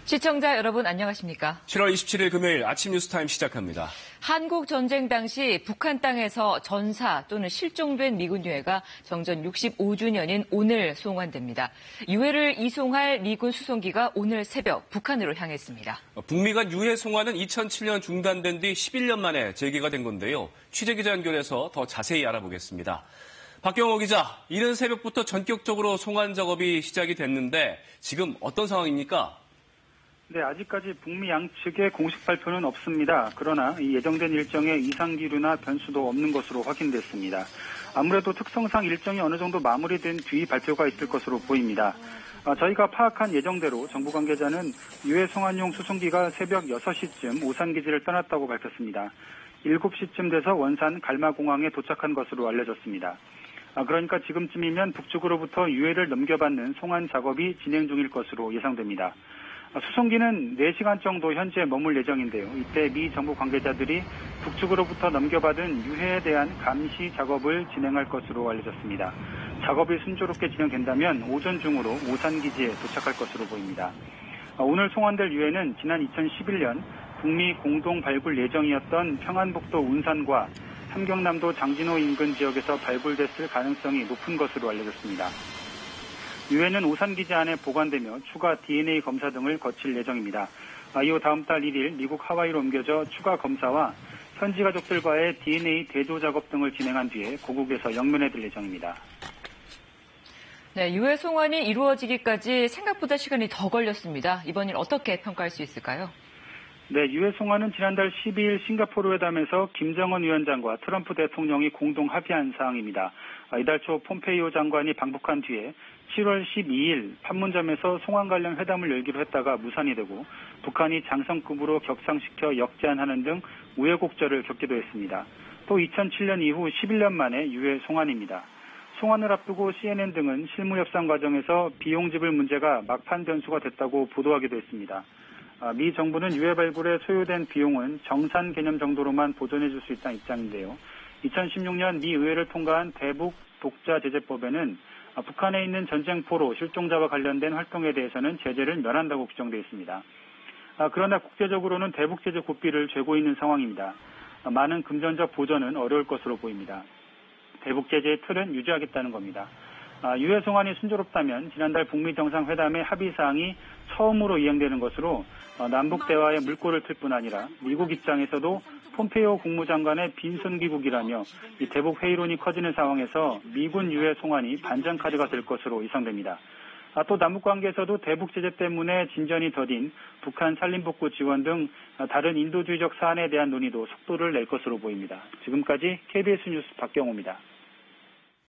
시청자 여러분 안녕하십니까? 7월 27일 금요일 아침 뉴스타임 시작합니다. 한국 전쟁 당시 북한 땅에서 전사 또는 실종된 미군 유해가 정전 65주년인 오늘 송환됩니다. 유해를 이송할 미군 수송기가 오늘 새벽 북한으로 향했습니다. 북미 간 유해 송환은 2007년 중단된 뒤 11년 만에 재개가 된 건데요. 취재기자 연결해서 더 자세히 알아보겠습니다. 박경호 기자, 이른 새벽부터 전격적으로 송환 작업이 시작이 됐는데 지금 어떤 상황입니까? 네, 아직까지 북미 양측의 공식 발표는 없습니다. 그러나 예정된 일정에 이상 기류나 변수도 없는 것으로 확인됐습니다. 아무래도 특성상 일정이 어느 정도 마무리된 뒤 발표가 있을 것으로 보입니다. 저희가 파악한 예정대로 정부 관계자는 유해 송환용 수송기가 새벽 6시쯤 오산기지를 떠났다고 밝혔습니다. 7시쯤 돼서 원산 갈마공항에 도착한 것으로 알려졌습니다. 그러니까 지금쯤이면 북측으로부터 유해를 넘겨받는 송환 작업이 진행 중일 것으로 예상됩니다. 수송기는 4시간 정도 현재 머물 예정인데요. 이때 미 정부 관계자들이 북측으로부터 넘겨받은 유해에 대한 감시 작업을 진행할 것으로 알려졌습니다. 작업이 순조롭게 진행된다면 오전 중으로 오산기지에 도착할 것으로 보입니다. 오늘 송환될 유해는 지난 2011년 북미 공동 발굴 예정이었던 평안북도 운산과 함경남도 장진호 인근 지역에서 발굴됐을 가능성이 높은 것으로 알려졌습니다. 유해는 오산기지 안에 보관되며 추가 DNA 검사 등을 거칠 예정입니다. 이후 다음 달 1일 미국 하와이로 옮겨져 추가 검사와 현지 가족들과의 DNA 대조 작업 등을 진행한 뒤에 고국에서 영면해들 예정입니다. 네, 유해 송환이 이루어지기까지 생각보다 시간이 더 걸렸습니다. 이번 일 어떻게 평가할 수 있을까요? 네, 유해 송환은 지난달 12일 싱가포르 회담에서 김정은 위원장과 트럼프 대통령이 공동 합의한 사항입니다. 이달 초 폼페이오 장관이 방북한 뒤에 7월 12일 판문점에서 송환 관련 회담을 열기로 했다가 무산이 되고 북한이 장성급으로 격상시켜 역제안하는 등 우여곡절을 겪기도 했습니다. 또 2007년 이후 11년 만에 유해 송환입니다. 송환을 앞두고 CNN 등은 실무 협상 과정에서 비용 지불 문제가 막판 변수가 됐다고 보도하기도 했습니다. 미 정부는 유해 발굴에 소요된 비용은 정산 개념 정도로만 보존해 줄 수 있다는 입장인데요. 2016년 미 의회를 통과한 대북 독자 제재법에는 북한에 있는 전쟁포로 실종자와 관련된 활동에 대해서는 제재를 면한다고 규정되어 있습니다. 그러나 국제적으로는 대북 제재 고삐를 죄고 있는 상황입니다. 많은 금전적 보전은 어려울 것으로 보입니다. 대북 제재의 틀은 유지하겠다는 겁니다. 유해 송환이 순조롭다면 지난달 북미 정상회담의 합의사항이 처음으로 이행되는 것으로 남북 대화에 물꼬를 틀 뿐 아니라 미국 입장에서도 폼페이오 국무장관의 빈손귀국이라며 이 대북 회의론이 커지는 상황에서 미군 유해 송환이 반전 카드가 될 것으로 예상됩니다. 또 남북 관계에서도 대북 제재 때문에 진전이 더딘 북한 산림복구 지원 등 다른 인도주의적 사안에 대한 논의도 속도를 낼 것으로 보입니다. 지금까지 KBS 뉴스 박경호입니다.